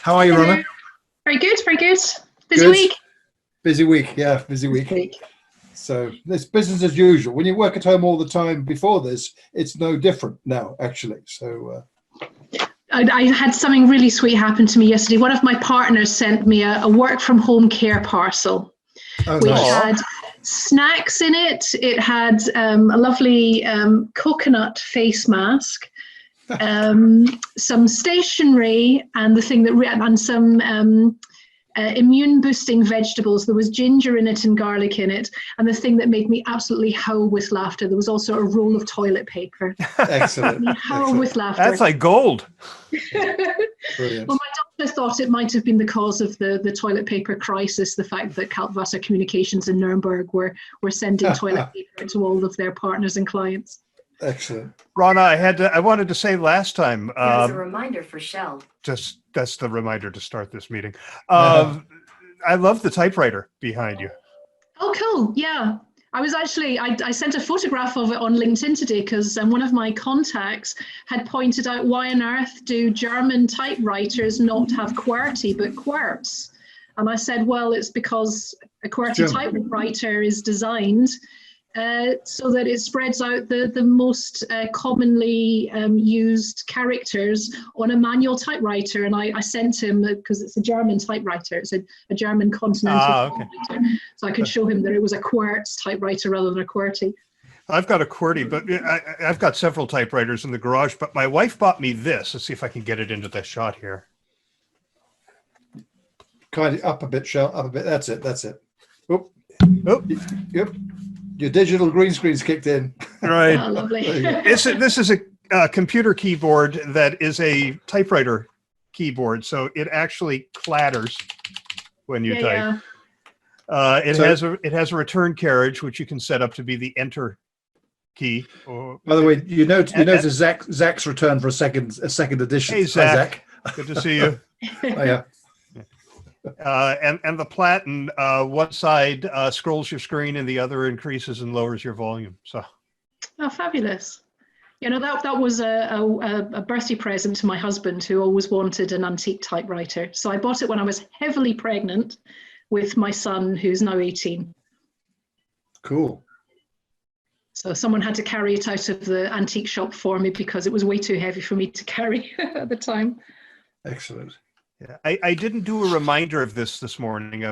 How are you, Hello. Ronna? Very good, very good. Busy Good. week. Busy week, yeah, busy week. So it's business as usual. When you work at home all the time before this, it's no different now, actually. So I had something really sweet happen to me yesterday. One of my partners sent me a work from home care parcel, oh, which nice. had snacks in it. It had a lovely coconut face mask, some stationery, and the thing that and some immune boosting vegetables. There was ginger in it and garlic in it, and the thing that made me absolutely howl with laughter, there was also a roll of toilet paper. Excellent. Howl with laughter. That's like gold. Brilliant. Well, my doctor thought it might have been the cause of the toilet paper crisis, the fact that Kaltwasser Communications in Nuremberg were sending toilet paper to all of their partners and clients. Excellent. Ronna, I wanted to say last time. There's a reminder for Shell. That's the reminder to start this meeting. I love the typewriter behind you. Oh, cool. Yeah. I was actually, I sent a photograph of it on LinkedIn today because one of my contacts had pointed out, why on earth do German typewriters not have QWERTY but QWERTZ? And I said, well, it's because a QWERTY typewriter is designed so that it spreads out the most commonly used characters on a manual typewriter. And I sent him, because it's a German typewriter, it's a German continental typewriter. So I could show him that it was a QWERTZ typewriter rather than a QWERTY. I've got a QWERTY, but I've got several typewriters in the garage, but my wife bought me this. Let's see if I can get it into the shot here. Kind of up a bit, Shell, up a bit. That's it, that's it. Oh. Yep. Your digital green screen's kicked in. Right. Oh, lovely. This is a computer keyboard that is a typewriter keyboard, so it actually clatters when you type. Yeah. It has a return carriage, which you can set up to be the enter key. By the way, you notice Zach's return for a second edition. Hey, Zach. Hi, Zach. Good to see you. Oh, yeah. And the platen, one side scrolls your screen and the other increases and lowers your volume. So, oh, fabulous! You know, that was a birthday present to my husband, who always wanted an antique typewriter. So I bought it when I was heavily pregnant with my son, who's now 18. Cool. So someone had to carry it out of the antique shop for me because it was way too heavy for me to carry at the time. Excellent. Yeah, I didn't do a reminder of this morning. I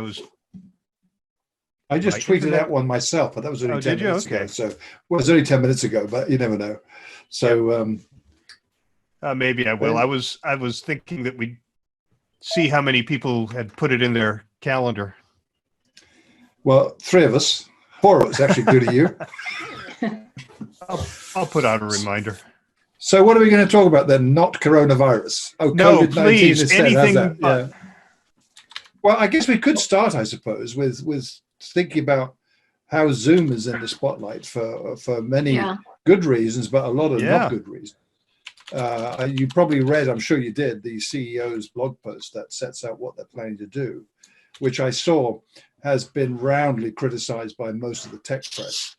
just tweeted out one myself, but that was only 10 minutes ago. So, well, it was only 10 minutes ago, but you never know. So maybe I will. I was thinking that we'd see how many people had put it in their calendar. Well, 3 of us, 4 of us, actually, good to you. I'll put out a reminder. So what are we going to talk about then? Not coronavirus. Oh, no, COVID-19 please. instead, Anything but. Yeah. Well, I guess we could start, I suppose, with thinking about how Zoom is in the spotlight for many good reasons, but a lot of not good reasons. You probably read, I'm sure you did, the CEO's blog post that sets out what they're planning to do, which I saw has been roundly criticized by most of the tech press.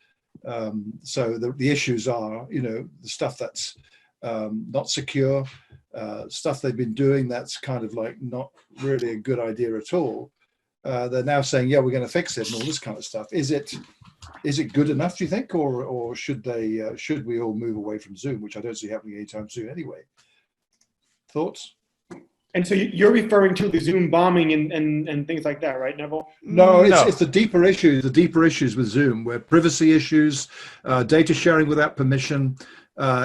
So the issues are, the stuff that's not secure, stuff they've been doing that's kind of like not really a good idea at all. They're now saying, yeah, we're going to fix it and all this kind of stuff. Is it good enough, do you think, or should we all move away from Zoom, which I don't see happening anytime soon anyway? Thoughts? And so you're referring to the Zoom bombing and things like that, right, Neville? No, it's the deeper issues. The deeper issues with Zoom, where privacy issues, data sharing without permission,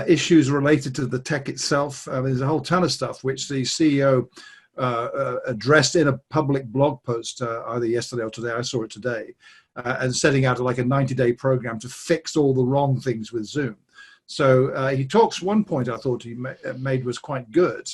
issues related to the tech itself. There's a whole ton of stuff which the CEO addressed in a public blog post either yesterday or today. I saw it today, and setting out like a 90-day program to fix all the wrong things with Zoom. So he talks. One point I thought he made was quite good,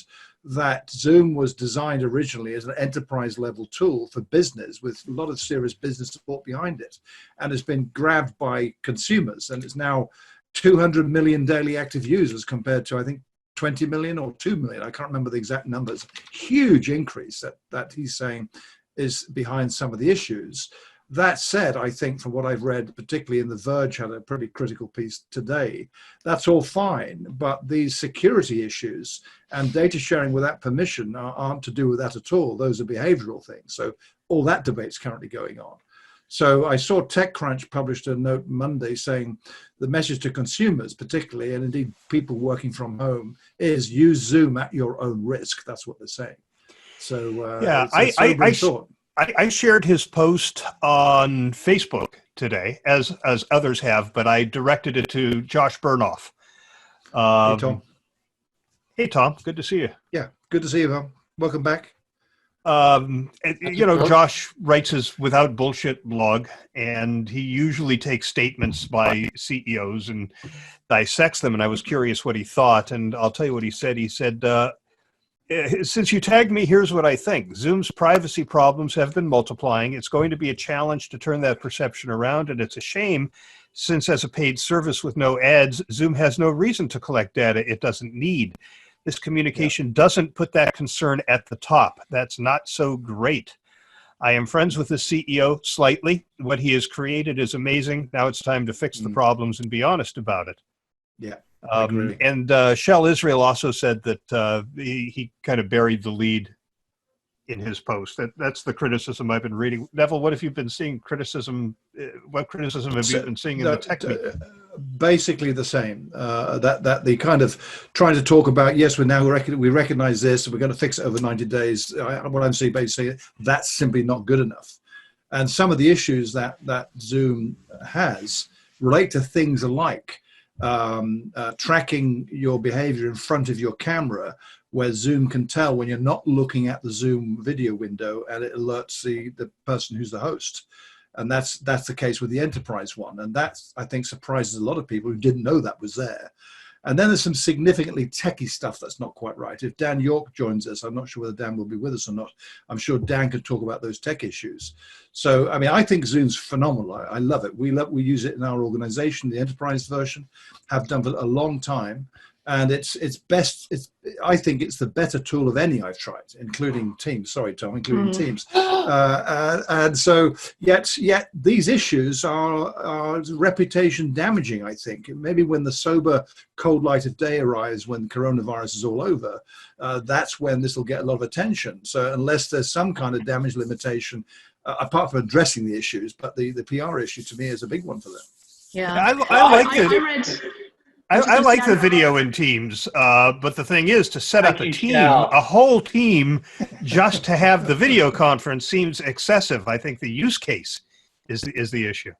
that Zoom was designed originally as an enterprise level tool for business with a lot of serious business support behind it, and has been grabbed by consumers, and it's now 200 million daily active users compared to, I think, 20 million or 2 million. I can't remember the exact numbers. Huge increase that he's saying is behind some of the issues. That said, I think from what I've read, particularly in The Verge had a pretty critical piece today, that's all fine. But these security issues and data sharing without permission aren't to do with that at all. Those are behavioral things. So all that debate's currently going on. So I saw TechCrunch published a note Monday saying the message to consumers particularly, and indeed people working from home, is use Zoom at your own risk. That's what they're saying. So yeah, I shared his post on Facebook today, as others have, but I directed it to Josh Burnoff. Hey, Tom. Hey, Tom. Good to see you. Yeah, good to see you, Tom. Welcome back. You know, Josh writes his Without Bullshit blog, and he usually takes statements by CEOs and dissects them. And I was curious what he thought, and I'll tell you what he said. He said, since you tagged me, here's what I think. Zoom's privacy problems have been multiplying. It's going to be a challenge to turn that perception around, and it's a shame since as a paid service with no ads, Zoom has no reason to collect data it doesn't need. This communication doesn't put that concern at the top. That's not so great. I am friends with the CEO slightly. What he has created is amazing. Now it's time to fix the problems and be honest about it. Yeah. And Shell Israel also said that he kind of buried the lead in his post. That's the criticism I've been reading. Neville, what have you been seeing criticism? What criticism have you been seeing in the tech meeting? Basically the same. That the kind of trying to talk about, yes, we recognize this, and we're going to fix it over 90 days. What I'm saying basically, that's simply not good enough. And some of the issues that Zoom has relate to things like tracking your behavior in front of your camera, where Zoom can tell when you're not looking at the Zoom video window, and it alerts the person who's the host. And that's the case with the enterprise one. And that, I think, surprises a lot of people who didn't know that was there. And then there's some significantly techie stuff that's not quite right. If Dan York joins us, I'm not sure whether Dan will be with us or not. I'm sure Dan could talk about those tech issues. So, I mean, I think Zoom's phenomenal. I love it. We use it in our organization, the enterprise version, have done for a long time. And it's best. I think it's the better tool of any I've tried, including Teams. Sorry, Tom, including Teams. And so, yet these issues are reputation damaging. I think maybe when the sober, cold light of day arrives, when coronavirus is all over, that's when this will get a lot of attention. So unless there's some kind of damage limitation, apart from addressing the issues, but the PR issue to me is a big one for them. Yeah, I like the video in Teams, but the thing is, to set up a whole team just to have the video conference seems excessive. I think the use case is the issue.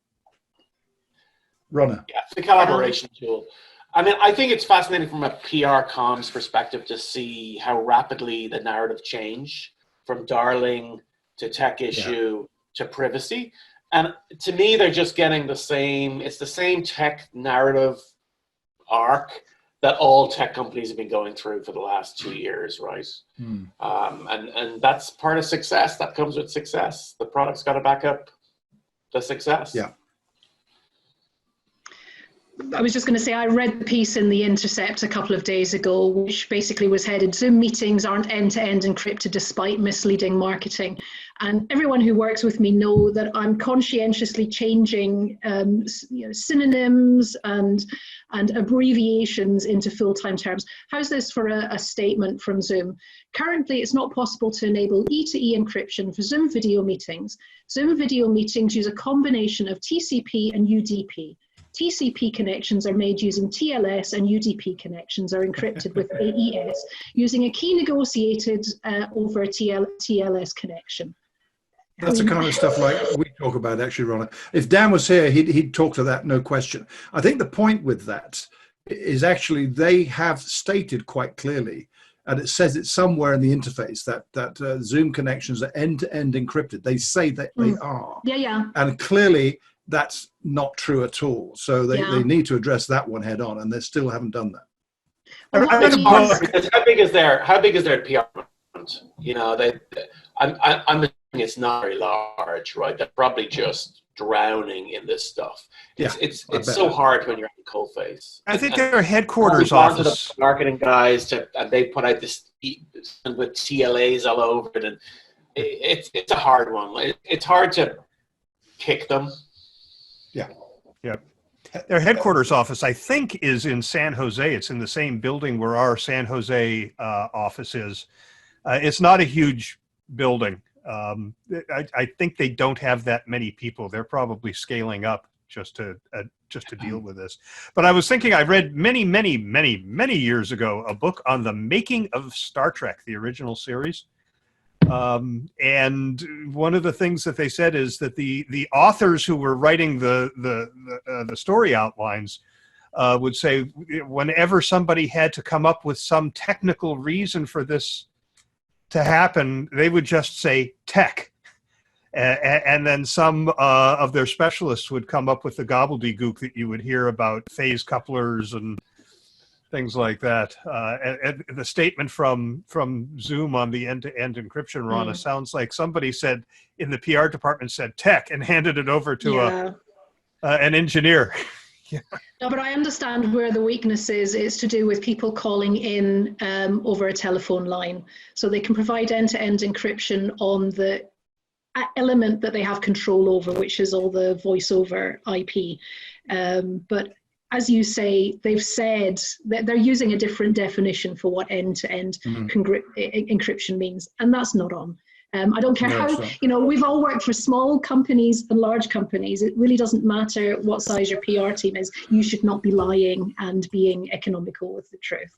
Ronna. Yeah, the collaboration tool. I mean, I think it's fascinating from a PR comms perspective to see how rapidly the narrative changed from darling to tech issue to privacy. And to me, they're just getting it's the same tech narrative arc that all tech companies have been going through for the last 2 years, right? And that's part of success. That comes with success. The product's got to back up the success. Yeah. I was just going to say, I read the piece in The Intercept a couple of days ago, which basically was headed, Zoom meetings aren't end-to-end encrypted despite misleading marketing. And everyone who works with me know that I'm conscientiously changing synonyms and abbreviations into full-time terms. How's this for a statement from Zoom? Currently, it's not possible to enable E2E encryption for Zoom video meetings. Zoom video meetings use a combination of TCP and UDP. TCP connections are made using TLS, and UDP connections are encrypted with AES using a key negotiated over a TLS connection. That's the kind of stuff like we talk about, actually, Ronna. If Dan was here, he'd talk to that, no question. I think the point with that is actually they have stated quite clearly, and it says it somewhere in the interface, that Zoom connections are end-to-end encrypted. They say that they are. Yeah. And clearly, that's not true at all. So they need to address that one head on, and they still haven't done that. How big is their PR? You know, I'm assuming it's not very large, right? They're probably just drowning in this stuff. It's so hard when you're in coalface. I think their headquarters office, the marketing guys, and they put out this with TLAs all over it, and it's a hard one. It's hard to kick them. Yeah. Yep. Their headquarters office, I think, is in San Jose. It's in the same building where our San Jose office is. It's not a huge building. I think they don't have that many people. They're probably scaling up just to deal with this. But I was thinking, I read many years ago a book on the making of Star Trek, the original series. And one of the things that they said is that the authors who were writing the story outlines would say whenever somebody had to come up with some technical reason for this to happen, they would just say tech. And then some of their specialists would come up with the gobbledygook that you would hear about phase couplers and things like that. And the statement from Zoom on the end-to-end encryption, Rana, sounds like somebody said in the PR department said tech and handed it over to an engineer. Yeah. No, but I understand where the weakness is. It's to do with people calling in over a telephone line. So they can provide end-to-end encryption on the element that they have control over, which is all the voice over IP. But as you say, they've said that they're using a different definition for what end-to-end encryption means, and that's not on. I don't care how, we've all worked for small companies and large companies. It really doesn't matter what size your PR team is. You should not be lying and being economical with the truth.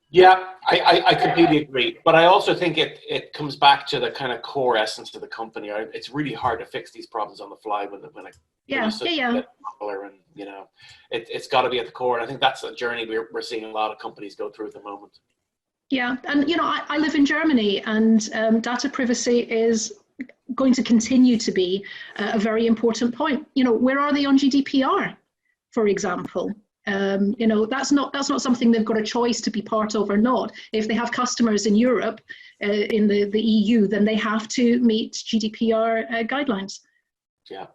Yeah, I completely agree. But I also think it comes back to the kind of core essence of the company. It's really hard to fix these problems on the fly when popular, and it's got to be at the core. And I think that's a journey we're seeing a lot of companies go through at the moment. Yeah, and I live in Germany, and data privacy is going to continue to be a very important point. Where are they on GDPR, for example? That's not something they've got a choice to be part of or not. If they have customers in Europe, in the EU, then they have to meet GDPR guidelines. Yeah.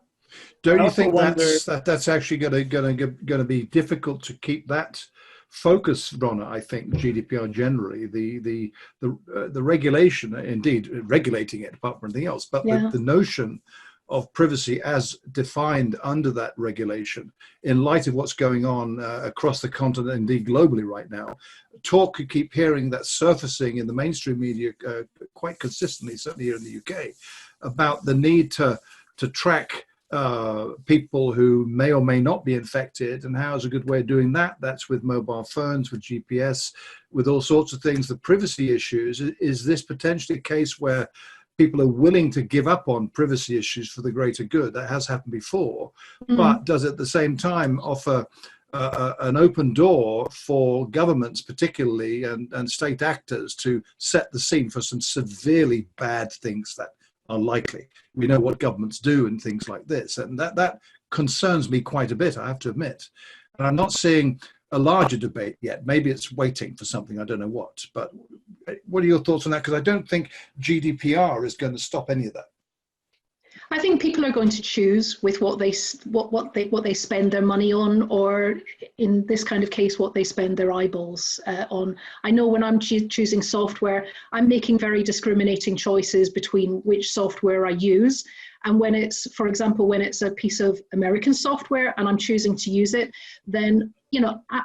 Don't you think that's actually going to be difficult to keep that focus, Ronna? I think GDPR generally, the regulation, indeed regulating it apart from anything else, but the notion of privacy as defined under that regulation, in light of what's going on across the continent, indeed globally right now. Talk you keep hearing that surfacing in the mainstream media quite consistently, certainly here in the UK, about the need to track people who may or may not be infected, and how's a good way of doing that? That's with mobile phones, with GPS, with all sorts of things. The privacy issues, is this potentially a case where people are willing to give up on privacy issues for the greater good? That has happened before, but does at the same time offer an open door for governments particularly and state actors to set the scene for some severely bad things that are likely. We know what governments do and things like this, and that concerns me quite a bit, I have to admit. And I'm not seeing a larger debate yet. Maybe it's waiting for something, I don't know what. But what are your thoughts on that? Because I don't think GDPR is going to stop any of that. I think people are going to choose with what they spend their money on, or in this kind of case, what they spend their eyeballs on. I know when I'm choosing software, I'm making very discriminating choices between which software I use. And when it's, for example, when it's a piece of American software and I'm choosing to use it, then,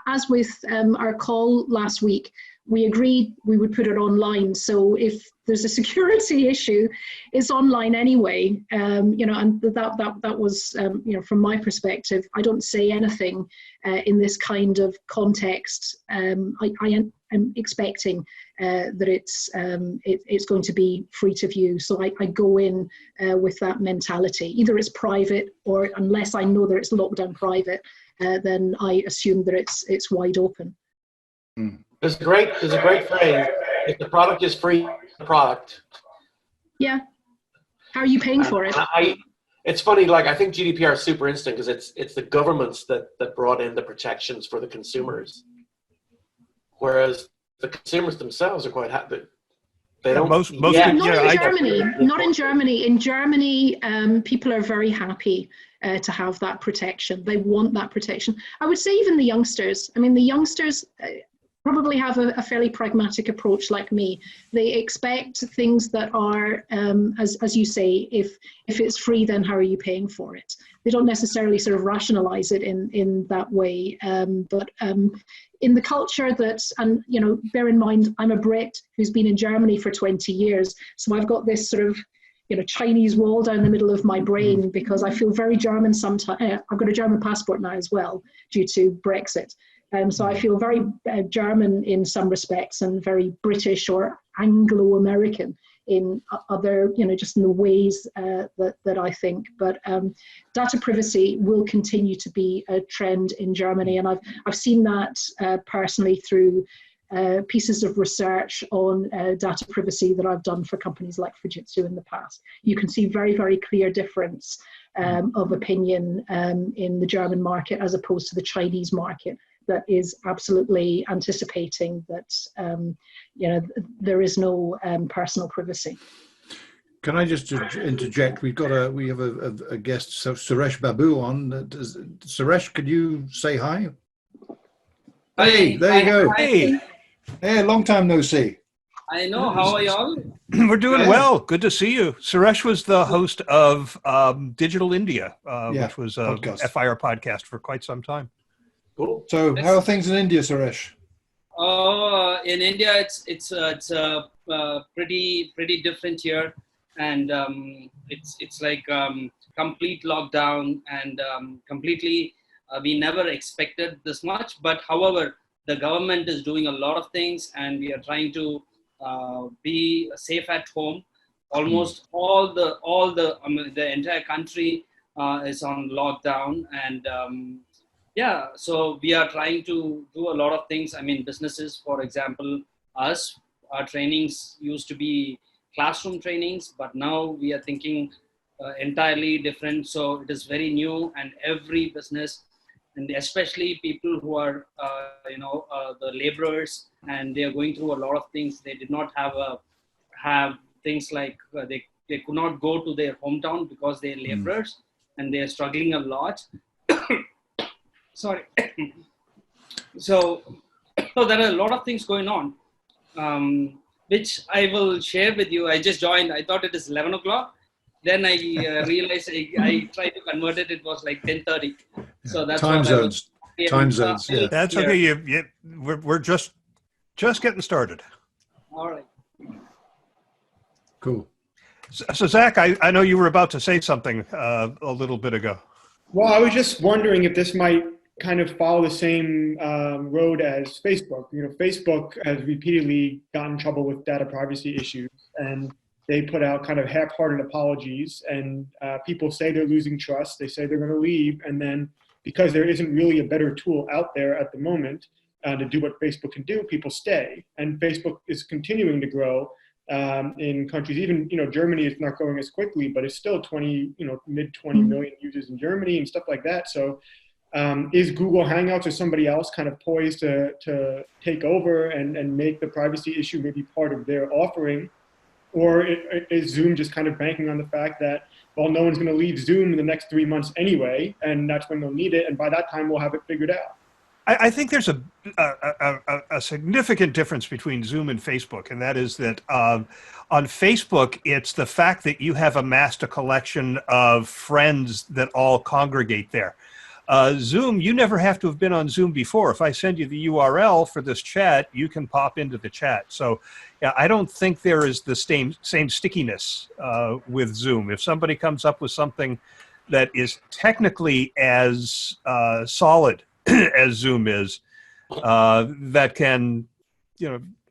as with our call last week, we agreed we would put it online. So if there's a security issue, it's online anyway. And that was, from my perspective, I don't say anything in this kind of context. I am expecting that it's going to be free to view. So I go in with that mentality. Either it's private, or unless I know that it's locked down private, then I assume that it's wide open. Mm. There's a great phrase: if the product is free, the product. Yeah. How are you paying for it? It's funny. Like, I think GDPR is super interesting because it's the governments that brought in the protections for the consumers, whereas the consumers themselves are quite happy. They don't. Not in Germany. Not in Germany. In Germany, people are very happy to have that protection. They want that protection. I would say even the youngsters. I mean, the youngsters. probably have a fairly pragmatic approach like me. They expect things that are, as you say, if it's free, then how are you paying for it? They don't necessarily sort of rationalize it in that way. But in the culture that, and bear in mind, I'm a Brit who's been in Germany for 20 years. So I've got this sort of, Chinese wall down the middle of my brain because I feel very German sometimes. I've got a German passport now as well due to Brexit. So I feel very German in some respects and very British or Anglo-American in other, just in the ways that I think. But data privacy will continue to be a trend in Germany. And I've seen that personally through pieces of research on data privacy that I've done for companies like Fujitsu in the past. You can see very, very clear difference of opinion in the German market as opposed to the Chinese market that is absolutely anticipating that there is no personal privacy. Can I just interject? We have a guest, Suresh Babu, on. Suresh, could you say hi? Hey, there you go. Hey, long time no see. I know. How are y'all? We're doing well. Good to see you. Suresh was the host of Digital India, which was a FIR podcast for quite some time. Cool. So, how are things in India, Suresh? In India, it's pretty different here, and it's like complete lockdown and completely. We never expected this much, but however, the government is doing a lot of things, and we are trying to be safe at home. Almost all the entire country is on lockdown, and so we are trying to do a lot of things. I mean, businesses, for example, our trainings used to be classroom trainings, but now we are thinking entirely different. So it is very new, and every business, and especially people who are, the laborers, and they are going through a lot of things. They did not have things like they could not go to their hometown because they're laborers, and they are struggling a lot. Sorry. So there are a lot of things going on, which I will share with you. I just joined. I thought it is 11 o'clock. Then I realized I tried to convert it. It was like 10:30. So that's time zones. Time zones. Yeah. That's okay. We're just getting started. All right. Cool. So Zach, I know you were about to say something a little bit ago. Well, I was just wondering if this might kind of follow the same road as Facebook. Facebook has repeatedly gotten in trouble with data privacy issues, and they put out kind of half-hearted apologies, and people say they're losing trust. They say they're going to leave, and then because there isn't really a better tool out there at the moment to do what Facebook can do, people stay. And Facebook is continuing to grow in countries. Even Germany is not growing as quickly, but it's still mid 20 million users in Germany and stuff like that. So is Google Hangouts or somebody else kind of poised to take over and make the privacy issue maybe part of their offering? Or is Zoom just kind of banking on the fact that, well, no one's going to leave Zoom in the next 3 months anyway, and that's when they'll need it, and by that time we'll have it figured out? I think there's a significant difference between Zoom and Facebook, and that is that on Facebook, it's the fact that you have amassed a collection of friends that all congregate there. Zoom, you never have to have been on Zoom before. If I send you the URL for this chat, you can pop into the chat. So I don't think there is the same stickiness with Zoom. If somebody comes up with something that is technically as solid as Zoom is, that can,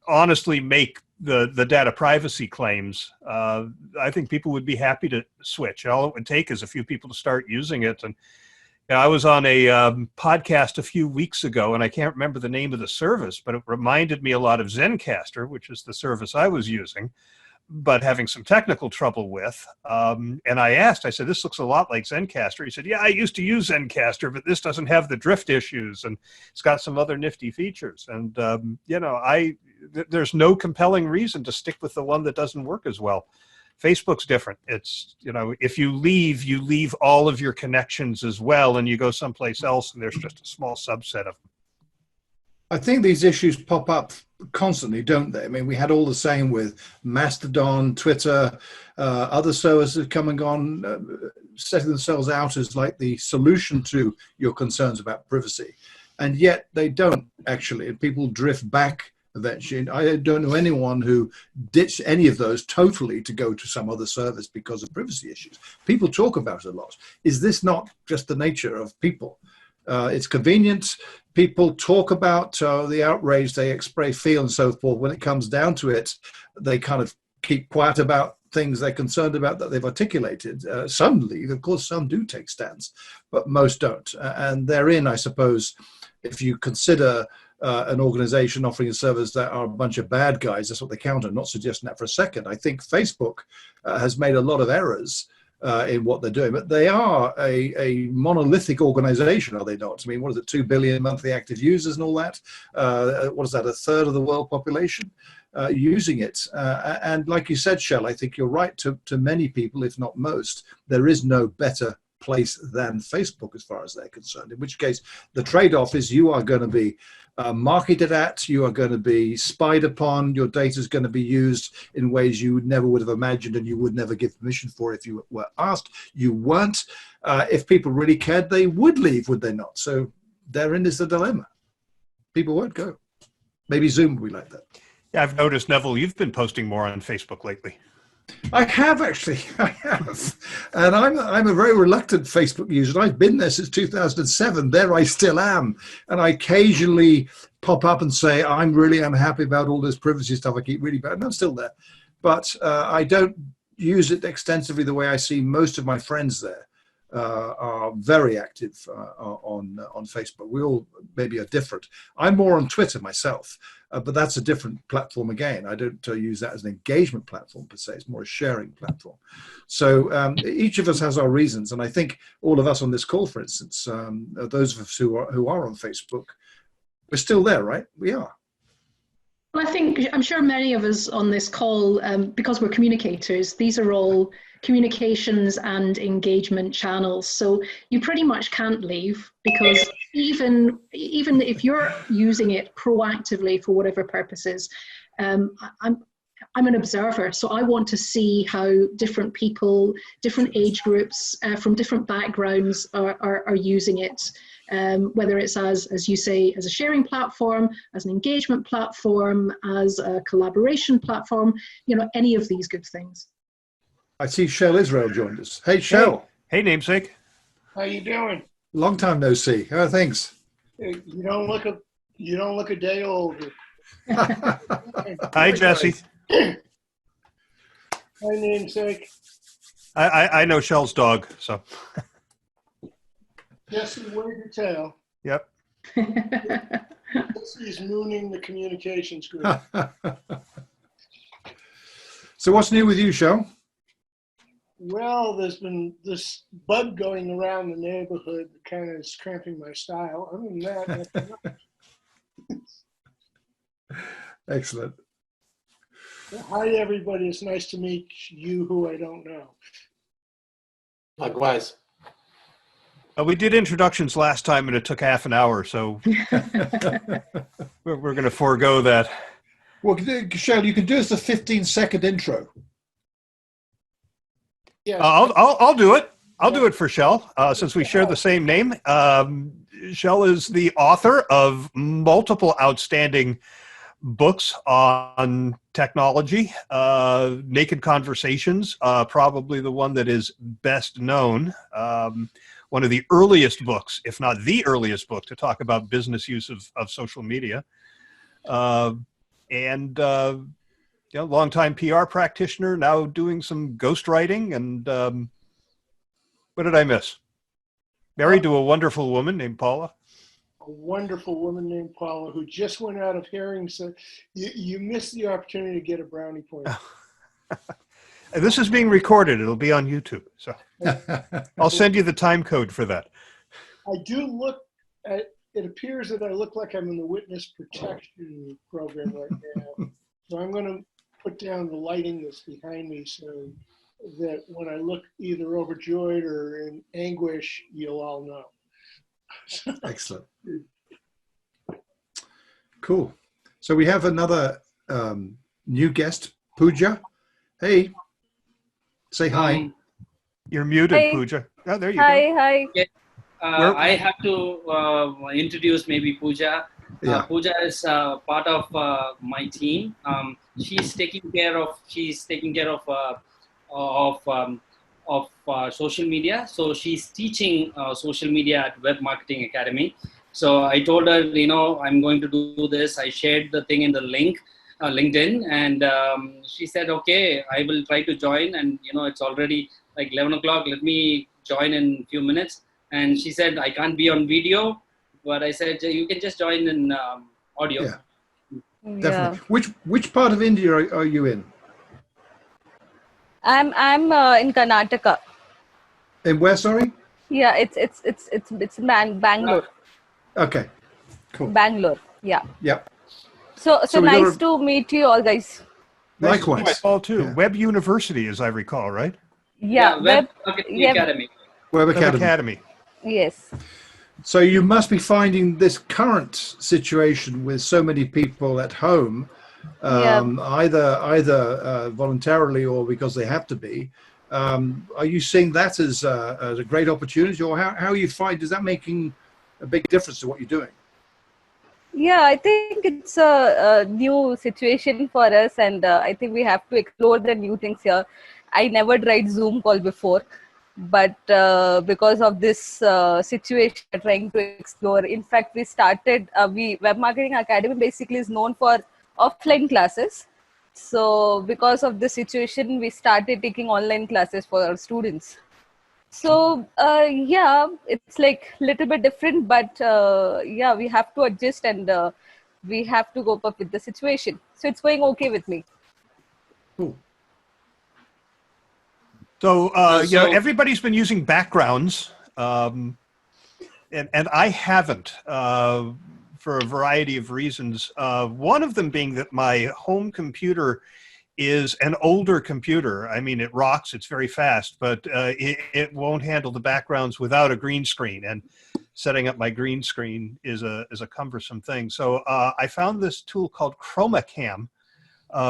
honestly make the data privacy claims, I think people would be happy to switch. All it would take is a few people to start using it. And I was on a podcast a few weeks ago, and I can't remember the name of the service, but it reminded me a lot of Zencastr, which is the service I was using, but having some technical trouble with. And I said, this looks a lot like Zencastr. He said, yeah, I used to use Zencastr, but this doesn't have the drift issues, and it's got some other nifty features. And, there's no compelling reason to stick with the one that doesn't work as well. Facebook's different. It's, if you leave all of your connections as well, and you go someplace else, and there's just a small subset of them. I think these issues pop up constantly, don't they? I mean, we had all the same with Mastodon, Twitter, other services come and gone, setting themselves out as like the solution to your concerns about privacy. And yet they don't actually, and people drift back eventually. I don't know anyone who ditched any of those totally to go to some other service because of privacy issues. People talk about it a lot. Is this not just the nature of people? It's convenient. People talk about the outrage they express, feel, and so forth. When it comes down to it, they kind of keep quiet about things they're concerned about that they've articulated. Some leave, of course, some do take stands, but most don't. And therein, I suppose, if you consider an organization offering a service that are a bunch of bad guys, that's what they count on, not suggesting that for a second. I think Facebook has made a lot of errors in what they're doing, but they are a monolithic organization, are they not? I mean, what is it, 2 billion monthly active users and all that? What is that, a third of the world population using it? And like you said, Shell, I think you're right, to many people, if not most, there is no better place than Facebook as far as they're concerned, in which case the trade-off is you are going to be marketed at, you are going to be spied upon, your data is going to be used in ways you never would have imagined and you would never give permission for if you were asked. You weren't. If people really cared, they would leave, would they not? So therein is the dilemma. People won't go. Maybe Zoom will be like that. Yeah, I've noticed, Neville, you've been posting more on Facebook lately. I have actually, I have, and I'm a very reluctant Facebook user. I've been there since 2007. There I still am, and I occasionally pop up and say I'm happy about all this privacy stuff I keep reading about, and I'm still there. But I don't use it extensively the way I see most of my friends there are very active on Facebook. We all maybe are different. I'm more on Twitter myself. But that's a different platform again. I don't use that as an engagement platform per se. It's more a sharing platform. So each of us has our reasons, and I think all of us on this call, for instance, those of us who are on Facebook, we're still there, right? We are. Well, I'm sure many of us on this call, because we're communicators, these are all communications and engagement channels. So you pretty much can't leave, because even if you're using it proactively for whatever purposes, I'm an observer, so I want to see how different people, different age groups, from different backgrounds are using it. Whether it's as you say, as a sharing platform, as an engagement platform, as a collaboration platform, any of these good things. I see Shell Israel joined us. Hey, Shell. Hey, namesake. How you doing? Long time no see. How are things? You don't look a day older. Hi, Jesse. Hi, namesake. I know Shell's dog, so. Jesse, where's your tail? Yep. Jesse's mooning the communications group. So what's new with you, Shell? Well, there's been this bug going around the neighborhood that kind of is cramping my style. Other than that, nothing. Excellent. Hi, everybody. It's nice to meet you who I don't know. Likewise. We did introductions last time and it took half an hour, so we're going to forego that. Well, Shell, you can do us a 15-second intro. Yes. I'll do it. I'll do it for Shell, since we share the same name. Shell is the author of multiple outstanding books on technology. Naked Conversations, probably the one that is best known. One of the earliest books, if not the earliest book, to talk about business use of social media. Longtime PR practitioner, now doing some ghostwriting. And what did I miss? Married to a wonderful woman named Paula. A wonderful woman named Paula who just went out of hearing. So you missed the opportunity to get a brownie point. This is being recorded. It'll be on YouTube. So I'll send you the time code for that. I do look at, it appears that I look like I'm in the witness protection program right now. So I'm going to put down the lighting that's behind me so that when I look either overjoyed or in anguish, you'll all know. Excellent. Cool. So we have another new guest, Pooja. Hey, say hi. You're muted, Hi. Pooja. Oh, there you Hi, go. hi. I have to introduce maybe Pooja. Yeah. Pooja is part of my team. She's taking care of social media. So she's teaching social media at Web Marketing Academy. So I told her, I'm going to do this. I shared the thing in the link, LinkedIn, and she said, okay, I will try to join. And it's already like 11 o'clock. Let me join in a few minutes. And she said, I can't be on video, but I said, you can just join in audio. Yeah, Yeah. definitely. Which part of India are you in? I'm in Karnataka. In where, sorry? Yeah, it's Bangalore. Okay, cool. Bangalore. Yeah. Yep. So we got nice to meet you all, guys. Likewise. All too. Yeah. Web University, as I recall, right? Yeah. Web Marketing Academy. Web Web Academy. Academy. Yes. So you must be finding this current situation with so many people at home, either voluntarily or because they have to be. Are you seeing that as a great opportunity, or how you find, is that making a big difference to what you're doing? Yeah, I think it's a new situation for us, and I think we have to explore the new things here. I never tried Zoom call before, but because of this situation, we're trying to explore. In fact, we started, Web Marketing Academy basically is known for offline classes. So because of the situation, we started taking online classes for our students. So yeah, it's like a little bit different, but yeah, we have to adjust and we have to cope up with the situation. So it's going okay with me. Cool. So, everybody's been using backgrounds, and I haven't for a variety of reasons. One of them being that my home computer is an older computer. I mean, it rocks, it's very fast, but it won't handle the backgrounds without a green screen. And setting up my green screen is a cumbersome thing. So I found this tool called ChromaCam,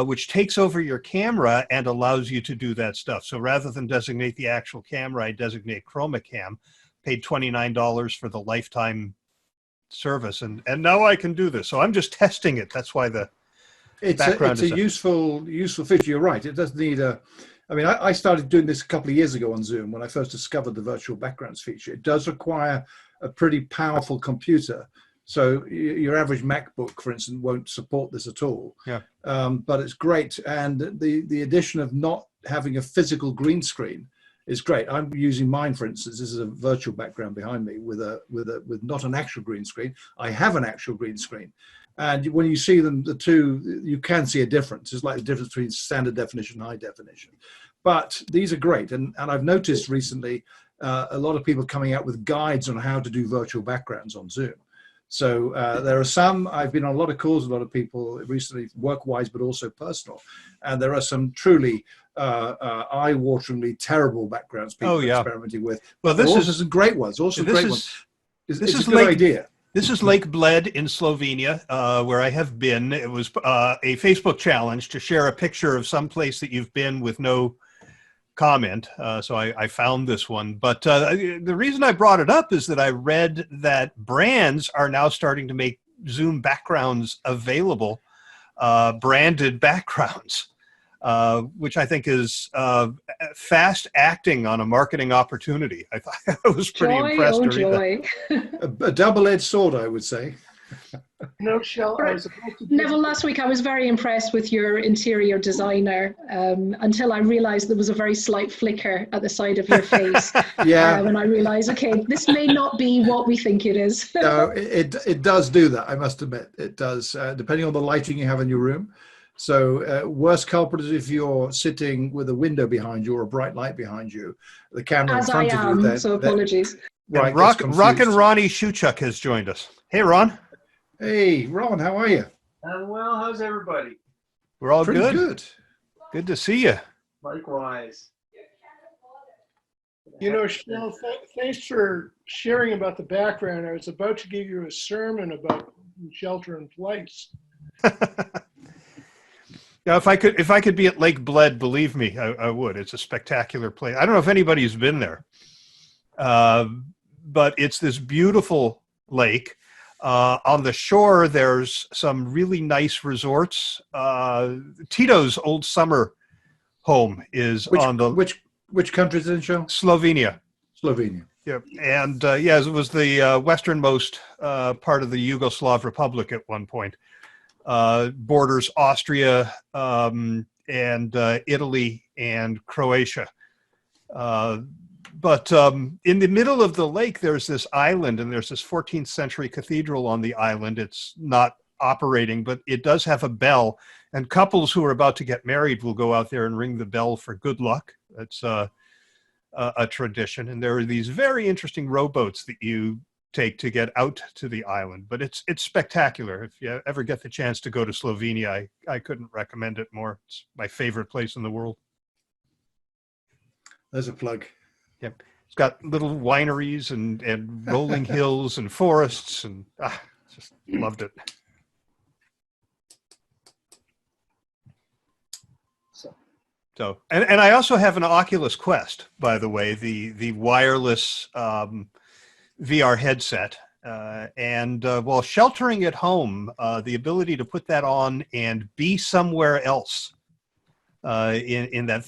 which takes over your camera and allows you to do that stuff. So rather than designate the actual camera, I designate ChromaCam, paid $29 for the lifetime service. And now I can do this. So I'm just testing it. That's why it's a useful feature. You're right. It does need I started doing this a couple of years ago on Zoom when I first discovered the virtual backgrounds feature. It does require a pretty powerful computer. So your average MacBook, for instance, won't support this at all. Yeah. But it's great. And the addition of not having a physical green screen is great. I'm using mine, for instance. This is a virtual background behind me with not an actual green screen. I have an actual green screen. And when you see them, the two, you can see a difference. It's like the difference between standard definition and high definition. But these are great. And I've noticed recently a lot of people coming out with guides on how to do virtual backgrounds on Zoom. So there are some, I've been on a lot of calls with a lot of people recently, work-wise, but also personal. And there are some truly eye-wateringly terrible backgrounds people are experimenting with. Well, this is some great ones. Also great ones. It's a good idea. This is Lake Bled in Slovenia, where I have been. It was a Facebook challenge to share a picture of some place that you've been with no comment. So I found this one. But the reason I brought it up is that I read that brands are now starting to make Zoom backgrounds available, branded backgrounds, which I think is fast acting on a marketing opportunity. I thought I was pretty impressed to read that. A double-edged sword, I would say. No, Shell, I was supposed to Neville, last week I was very impressed with your interior designer until I realized there was a very slight flicker at the side of your face. Yeah. And I realized, okay, this may not be what we think it is. No, it does do that, I must admit. It does, depending on the lighting you have in your room. So worst culprit is if you're sitting with a window behind you or a bright light behind you, the camera in front of you. So apologies. Right, Rock and Ronnie Shuchuk has joined us. Hey, Ron. Hey, Ron, how are you? I'm well. How's everybody? We're all good. Good to see you. Likewise. You know, Shell, thanks for sharing about the background. I was about to give you a sermon about shelter in place. Now, if I could be at Lake Bled, believe me, I would. It's a spectacular place. I don't know if anybody's been there, but it's this beautiful lake. On the shore, there's some really nice resorts. Tito's old summer home is on the which country is it in, show? Slovenia. Slovenia. Yep, and it was the westernmost part of the Yugoslav Republic at one point. Borders Austria and Italy and Croatia. But in the middle of the lake, there's this island, and there's this 14th century cathedral on the island. It's not operating, but it does have a bell, and couples who are about to get married will go out there and ring the bell for good luck. That's a tradition. And there are these very interesting rowboats that you take to get out to the island, but it's spectacular. If you ever get the chance to go to Slovenia, I couldn't recommend it more. It's my favorite place in the world. There's a plug. Yep. It's got little wineries and rolling hills and forests, and just loved it. So and I also have an Oculus Quest, by the way, the wireless VR headset, and while sheltering at home, the ability to put that on and be somewhere else in that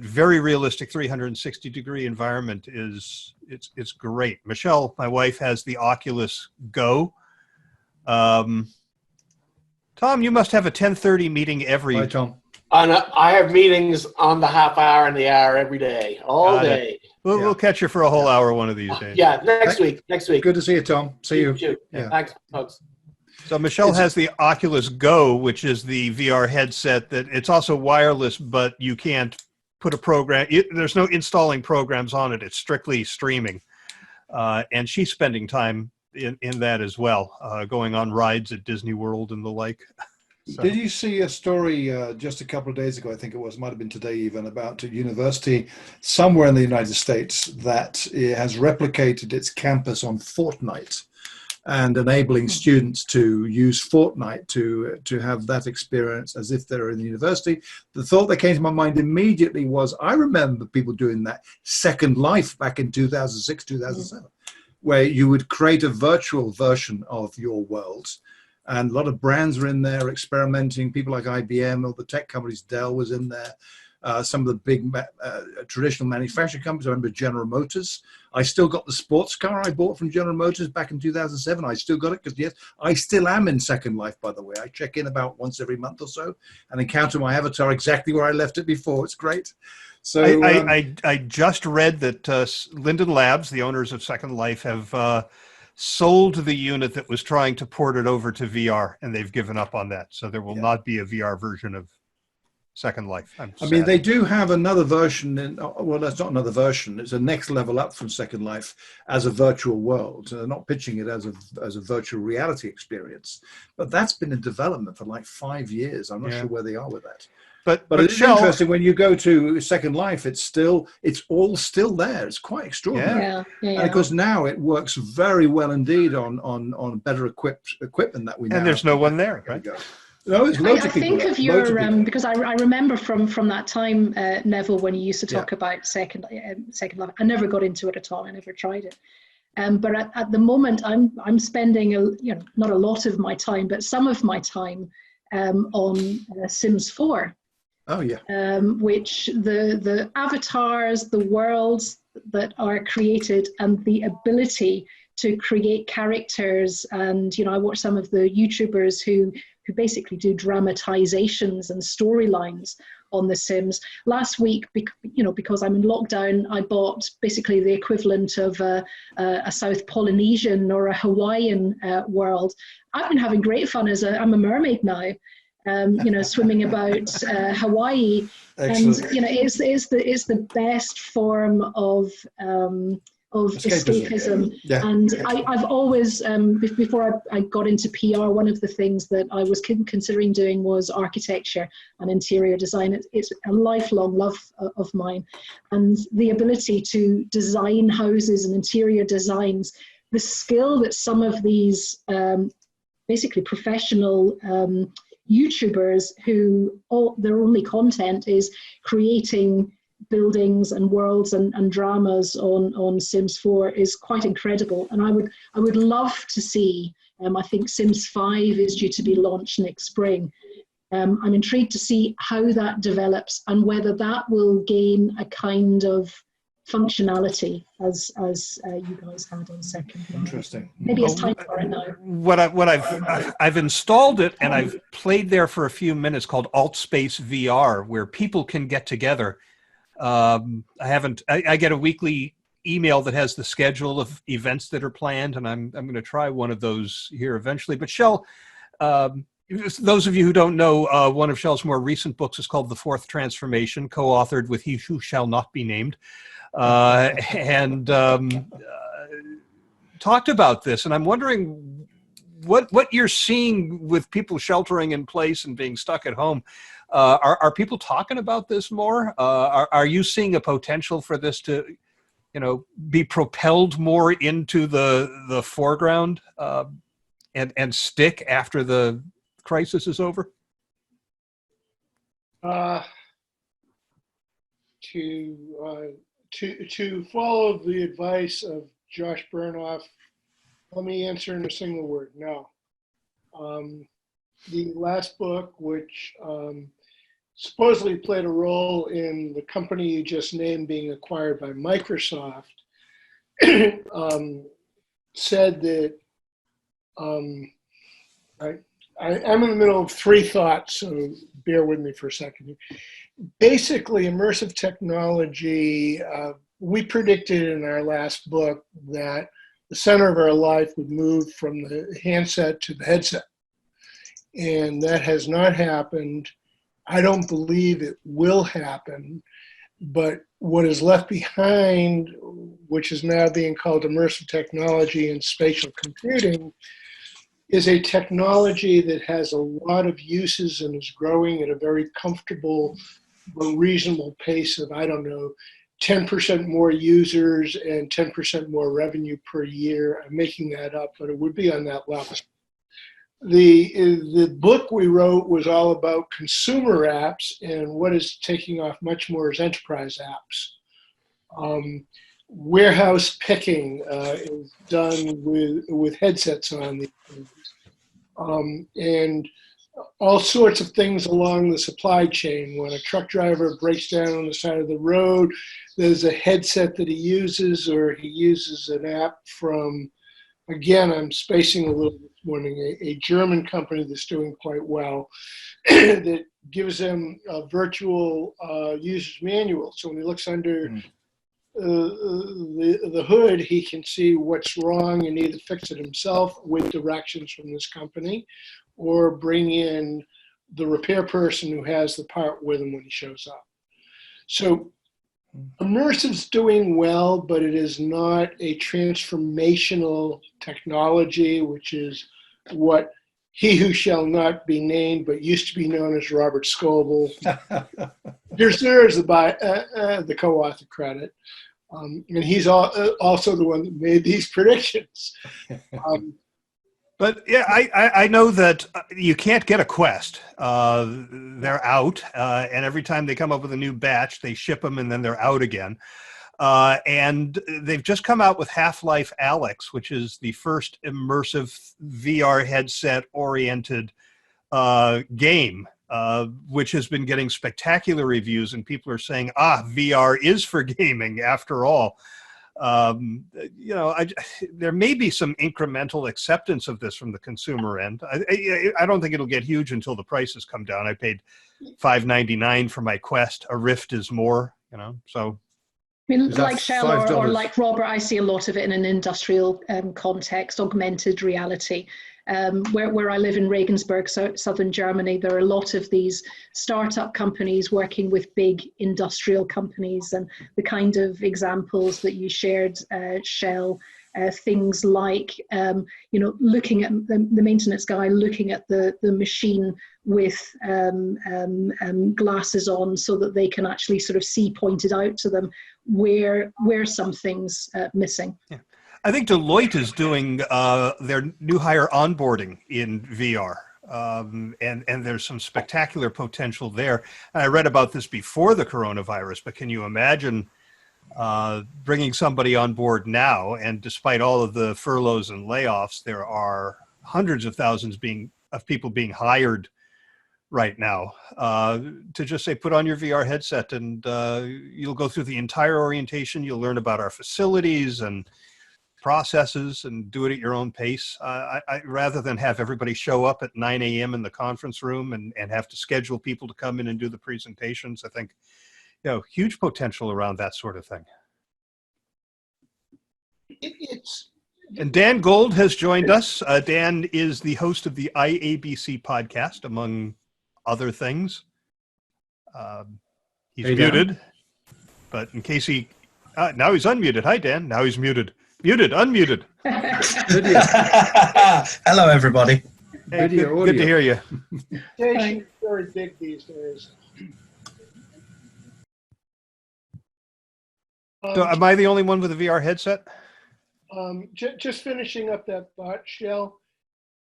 very realistic 360-degree environment it's great. Michelle, my wife, has the Oculus Go. Tom, you must have a 10:30 meeting every. Hi, Tom. I have meetings on the half hour and the hour every day, all day. We'll catch you for a whole hour one of these days. Yeah, next week. Good to see you, Tom. See you. Yeah. Thanks, folks. So Michelle has the Oculus Go, which is the VR headset that it's also wireless, but you can't put a program. There's no installing programs on it. It's strictly streaming. And she's spending time in that as well, going on rides at Disney World and the like. So. Did you see a story just a couple of days ago, I think it was, might have been today even, about a university somewhere in the United States that has replicated its campus on Fortnite and enabling students to use Fortnite to have that experience as if they're in the university. The thought that came to my mind immediately was, I remember people doing that Second Life back in 2006, 2007, where you would create a virtual version of your world. And a lot of brands were in there experimenting, people like IBM, or the tech companies, Dell was in there. Some of the big traditional manufacturing companies. I remember General Motors. I still got the sports car I bought from General Motors back in 2007. I still got it because, yes, I still am in Second Life, by the way. I check in about once every month or so and encounter my avatar exactly where I left it before. It's great. So I just read that Linden Labs, the owners of Second Life, have sold the unit that was trying to port it over to VR, and they've given up on that. So there will not be a VR version of Second Life. I mean, they do have another version. Well, that's not another version. It's a next level up from Second Life as a virtual world. They're not pitching it as a virtual reality experience. But that's been in development for like 5 years. I'm not sure where they are with that. But it's interesting when you go to Second Life. It's all still there. It's quite extraordinary. And of course now it works very well indeed on better equipment that we now. And there's no one there, right? No, it's I think of your because I remember from that time, Neville, when you used to talk about Second Life. I never got into it at all. I never tried it. But at the moment, I'm spending not a lot of my time, but some of my time on Sims 4. Oh yeah. Which the avatars, the worlds that are created, and the ability to create characters, and I watch some of the YouTubers who basically do dramatizations and storylines on The Sims. Last week, because I'm in lockdown, I bought basically the equivalent of a South Polynesian or a Hawaiian world. I've been having great fun I'm a mermaid now. Swimming about Hawaii. Excellent. And it's the best form of escapism. Yeah. And I've always before I got into PR, one of the things that I was considering doing was architecture and interior design. It's a lifelong love of mine, and the ability to design houses and interior designs, the skill that some of these basically professional YouTubers who their only content is creating buildings and worlds and dramas on Sims 4 is quite incredible. And I would love to see, I think Sims 5 is due to be launched next spring. I'm intrigued to see how that develops and whether that will gain a kind of functionality as you guys had on second. Interesting. Maybe it's time for it now. I've installed it and I've played there for a few minutes, called AltSpace VR, where people can get together. I get a weekly email that has the schedule of events that are planned, and I'm going to try one of those here eventually. But Shel, those of you who don't know, one of Shel's more recent books is called The Fourth Transformation, co-authored with He Who Shall Not Be Named, and talked about this. And I'm wondering what you're seeing with people sheltering in place and being stuck at home. Are people talking about this more? Are you seeing a potential for this to, be propelled more into the foreground and stick after the crisis is over? To follow the advice of Josh Bernoff, let me answer in a single word: no. The last book, which supposedly played a role in the company you just named being acquired by Microsoft, said that I'm in the middle of three thoughts, so bear with me for a second. Basically, immersive technology, we predicted in our last book that the center of our life would move from the handset to the headset. And that has not happened. I don't believe it will happen. But what is left behind, which is now being called immersive technology and spatial computing, is a technology that has a lot of uses and is growing at a very comfortable but reasonable pace of, 10% more users and 10% more revenue per year. I'm making that up, but it would be on that level. The book we wrote was all about consumer apps, and what is taking off much more is enterprise apps. Warehouse picking is done with headsets on these things. And all sorts of things along the supply chain. When a truck driver breaks down on the side of the road, there's a headset that he uses, or he uses an app from, again, I'm spacing a little this morning, a German company that's doing quite well, that gives him a virtual user's manual. So when he looks under the hood, he can see what's wrong and either fix it himself with directions from this company, or bring in the repair person who has the part with him when he shows up. So immersive's doing well, but it is not a transformational technology, which is what He Who Shall Not Be Named, but used to be known as Robert Scoble, deserves the co-author credit. And he's also the one that made these predictions. But yeah, I know that you can't get a Quest. They're out, and every time they come up with a new batch, they ship them and then they're out again. And they've just come out with Half-Life Alyx, which is the first immersive VR headset-oriented game, which has been getting spectacular reviews, and people are saying, VR is for gaming after all. There may be some incremental acceptance of this from the consumer end. I don't think it'll get huge until the prices come down. I paid $5.99 for my Quest. A Rift is more, so. I mean, like Shel or like Robert, I see a lot of it in an industrial context, augmented reality. Where I live in Regensburg, southern Germany, there are a lot of these startup companies working with big industrial companies, and the kind of examples that you shared, Shel, things like, looking at the maintenance guy looking at the machine with glasses on, so that they can actually sort of see pointed out to them where something's missing. Yeah. I think Deloitte is doing their new hire onboarding in VR. And there's some spectacular potential there. And I read about this before the coronavirus, but can you imagine bringing somebody on board now? And despite all of the furloughs and layoffs, there are hundreds of thousands of people being hired right now to just say, put on your VR headset and you'll go through the entire orientation. You'll learn about our facilities and processes and do it at your own pace. I rather than have everybody show up at 9 a.m. in the conference room and have to schedule people to come in and do the presentations, I think, huge potential around that sort of thing. And Dan Gold has joined us. Dan is the host of the IABC podcast, among other things. He's muted, but in case now he's unmuted. Hi, Dan. Now he's muted. Muted, unmuted. Hello, everybody. Hey, good to hear you. Station's very big these days. So am I the only one with a VR headset? Just finishing up that thought, Shell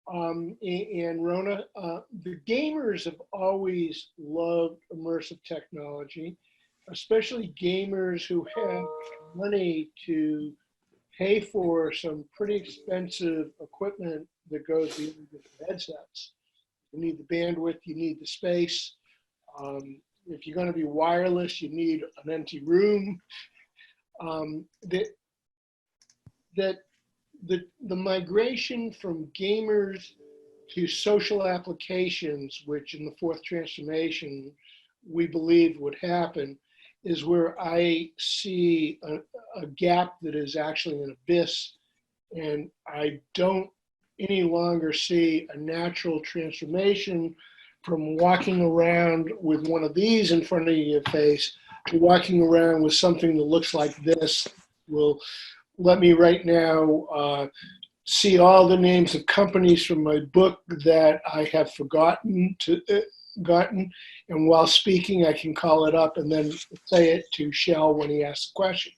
and Rona. The gamers have always loved immersive technology, especially gamers who have money to pay for some pretty expensive equipment that goes beyond the headsets. You need the bandwidth, you need the space. If you're going to be wireless, you need an empty room. The migration from gamers to social applications, which in the fourth transformation we believe would happen, is where I see a gap that is actually an abyss, and I don't any longer see a natural transformation from walking around with one of these in front of your face to walking around with something that looks like this. Will let me right now see all the names of companies from my book that I have forgotten, and while speaking I can call it up and then say it to Shell when he asks a question.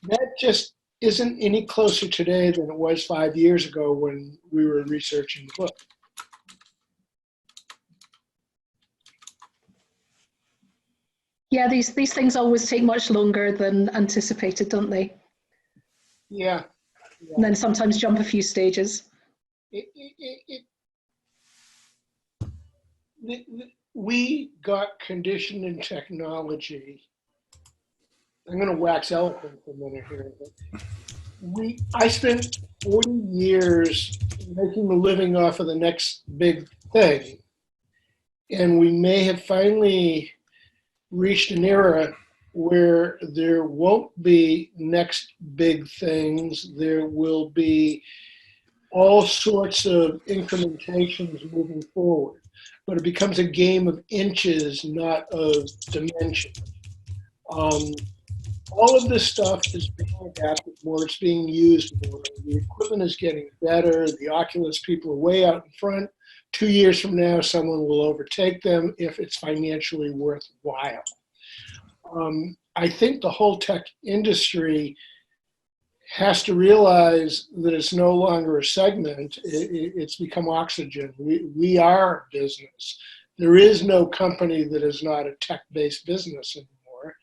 That just isn't any closer today than it was 5 years ago when we were researching the book. Yeah, these things always take much longer than anticipated, don't they? Yeah. And then sometimes jump a few stages. We got conditioned in technology. I'm going to wax eloquent for a minute here. But I spent 40 years making a living off of the next big thing. And we may have finally reached an era where there won't be next big things. There will be all sorts of incrementations moving forward. But it becomes a game of inches, not of dimension. All of this stuff is being adapted more, it's being used more. The equipment is getting better, the Oculus people are way out in front. 2 years from now, someone will overtake them if it's financially worthwhile. I think the whole tech industry has to realize that it's no longer a segment, it's become oxygen. We are business. There is no company that is not a tech-based business anymore.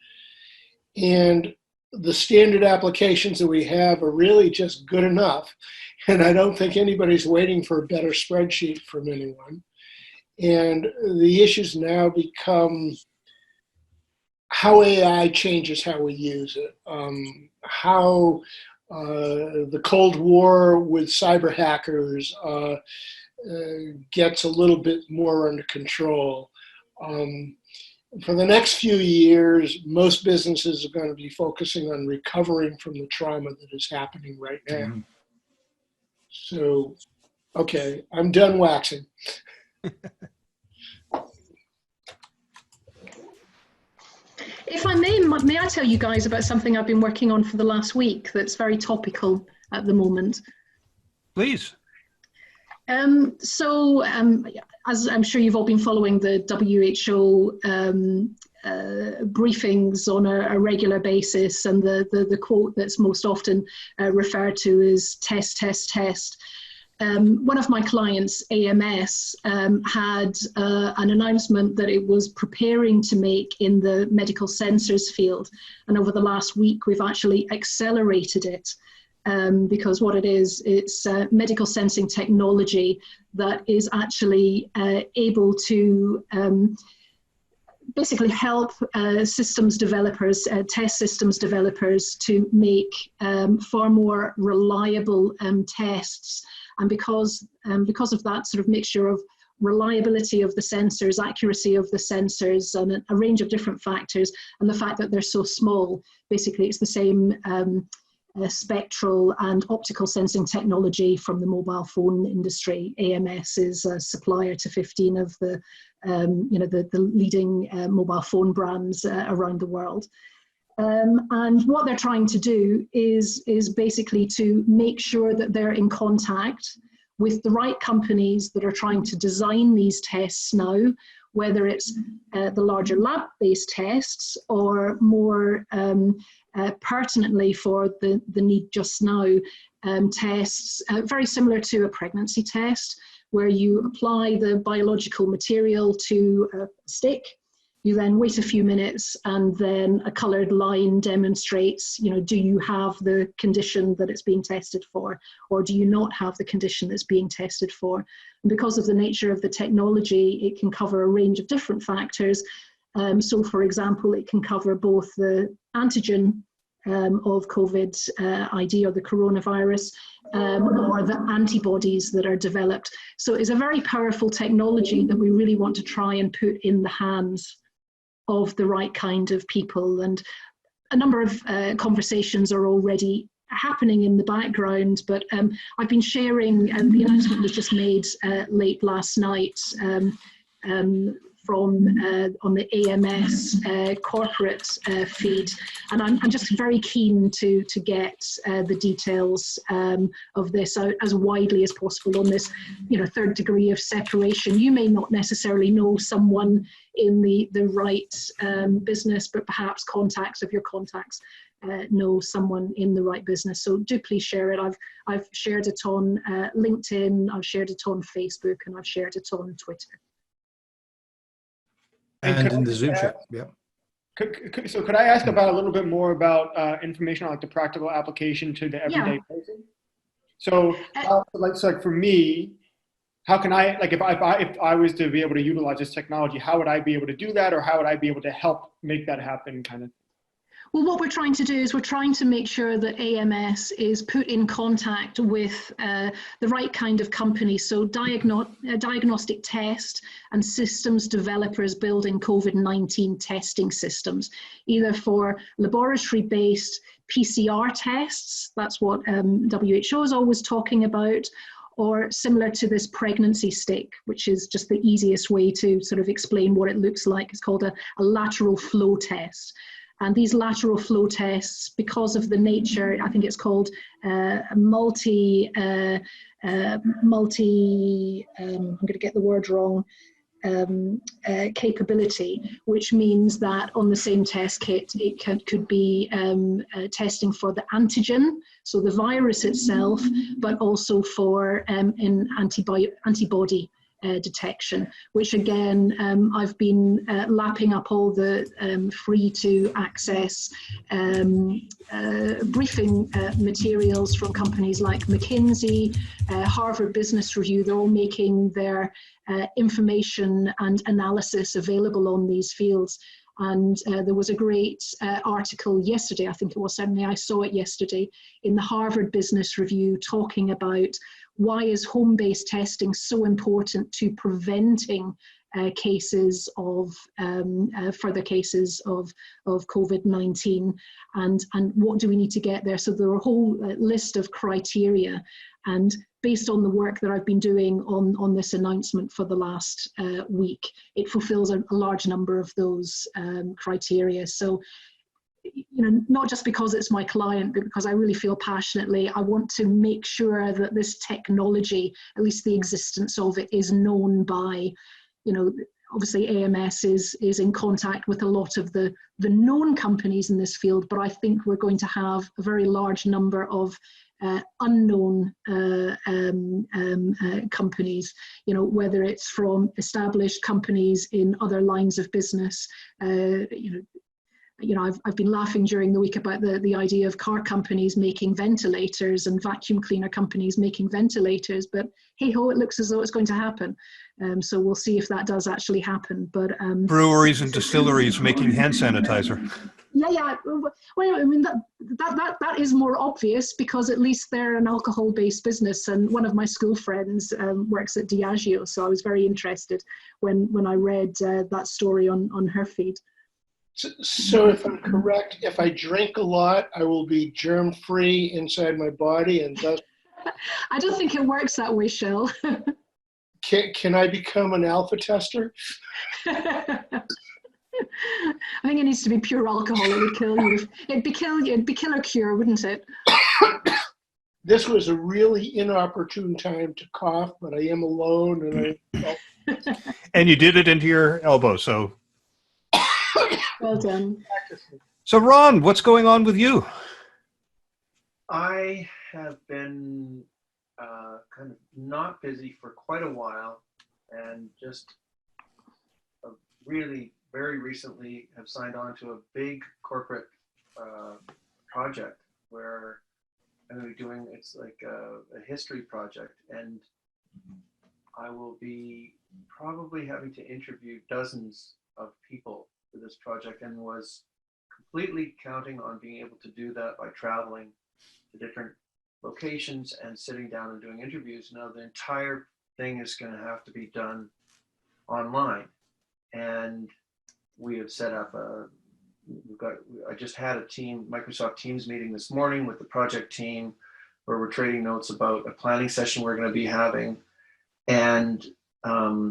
And the standard applications that we have are really just good enough. And I don't think anybody's waiting for a better spreadsheet from anyone. And the issues now become how AI changes how we use it, how the Cold War with cyber hackers gets a little bit more under control. For the next few years, most businesses are going to be focusing on recovering from the trauma that is happening right now. Mm-hmm. So, okay, I'm done waxing. If I may I tell you guys about something I've been working on for the last week that's very topical at the moment? Please. As I'm sure you've all been following, the WHO briefings on a regular basis, and the quote that's most often referred to is test, test, test. One of my clients, AMS, had an announcement that it was preparing to make in the medical sensors field. And over the last week, we've actually accelerated it because what it is, it's medical sensing technology that is actually able to basically help systems developers, test systems developers to make far more reliable tests. And because of that sort of mixture of reliability of the sensors, accuracy of the sensors, and a range of different factors, and the fact that they're so small, basically it's the same spectral and optical sensing technology from the mobile phone industry. AMS is a supplier to 15 of the the leading mobile phone brands around the world. And what they're trying to do is basically to make sure that they're in contact with the right companies that are trying to design these tests now, whether it's the larger lab-based tests or more pertinently for the need just now, tests very similar to a pregnancy test, where you apply the biological material to a stick. You then wait a few minutes, and then a coloured line demonstrates, do you have the condition that it's being tested for, or do you not have the condition that's being tested for? And because of the nature of the technology, it can cover a range of different factors. So, for example, it can cover both the antigen of COVID ID or the coronavirus, or the antibodies that are developed. So it's a very powerful technology that we really want to try and put in the hands of the right kind of people. And a number of conversations are already happening in the background, but I've been sharing, and the announcement was just made late last night from on the AMS corporate feed, and I'm just very keen to get the details of this out as widely as possible on this, third degree of separation. You may not necessarily know someone in the right business, but perhaps contacts of your contacts know someone in the right business. So do please share it. I've shared it on LinkedIn, I've shared it on Facebook, and I've shared it on Twitter. And in the Zoom chat, yeah. So could I ask about a little bit more about information on like the practical application to the everyday person? So, like for me, how can I, like if I was to be able to utilize this technology, how would I be able to do that, or how would I be able to help make that happen, kind of? Well, what we're trying to do is we're trying to make sure that AMS is put in contact with the right kind of company. So diagnostic test and systems developers building COVID-19 testing systems, either for laboratory-based PCR tests, that's what WHO is always talking about, or similar to this pregnancy stick, which is just the easiest way to sort of explain what it looks like. It's called a lateral flow test. And these lateral flow tests, because of the nature, I think it's called multi, I'm going to get the word wrong, capability, which means that on the same test kit, it could be testing for the antigen, so the virus itself, but also for in antibody detection, which again, I've been lapping up all the free to access briefing materials from companies like McKinsey, Harvard Business Review. They're all making their information and analysis available on these fields. And there was a great article yesterday, I think it was, certainly I saw it yesterday, in the Harvard Business Review talking about why is home-based testing so important to preventing cases of further cases of COVID-19, and what do we need to get there? So there are a whole list of criteria, and based on the work that I've been doing on this announcement for the last week, it fulfills a large number of those criteria. So, not just because it's my client, but because I really feel passionately, I want to make sure that this technology, at least the existence of it, is known by, obviously AMS is in contact with a lot of the known companies in this field, but I think we're going to have a very large number of unknown companies, whether it's from established companies in other lines of business. I've been laughing during the week about the idea of car companies making ventilators and vacuum cleaner companies making ventilators, but hey ho, it looks as though it's going to happen. So we'll see if that does actually happen. But breweries and distilleries making hand sanitizer. Yeah. Well, I mean that is more obvious because at least they're an alcohol-based business, and one of my school friends works at Diageo, so I was very interested when I read that story on her feed. So if I'm correct, if I drink a lot, I will be germ-free inside my body, and thus. I don't think it works that way, Shell. Can I become an alpha tester? I think it needs to be pure alcohol. It would kill you. It'd be killer cure, wouldn't it? This was a really inopportune time to cough, but I am alone, and and you did it into your elbow, so. Well done. So Ron, what's going on with you? I have been kind of not busy for quite a while, and just really very recently have signed on to a big corporate project where I'm going to be doing, it's like a history project, and I will be probably having to interview dozens of people for this project, and was completely counting on being able to do that by traveling to different locations and sitting down and doing interviews. Now the entire thing is going to have to be done online, and we have set up I just had a Microsoft Teams meeting this morning with the project team where we're trading notes about a planning session we're going to be having, and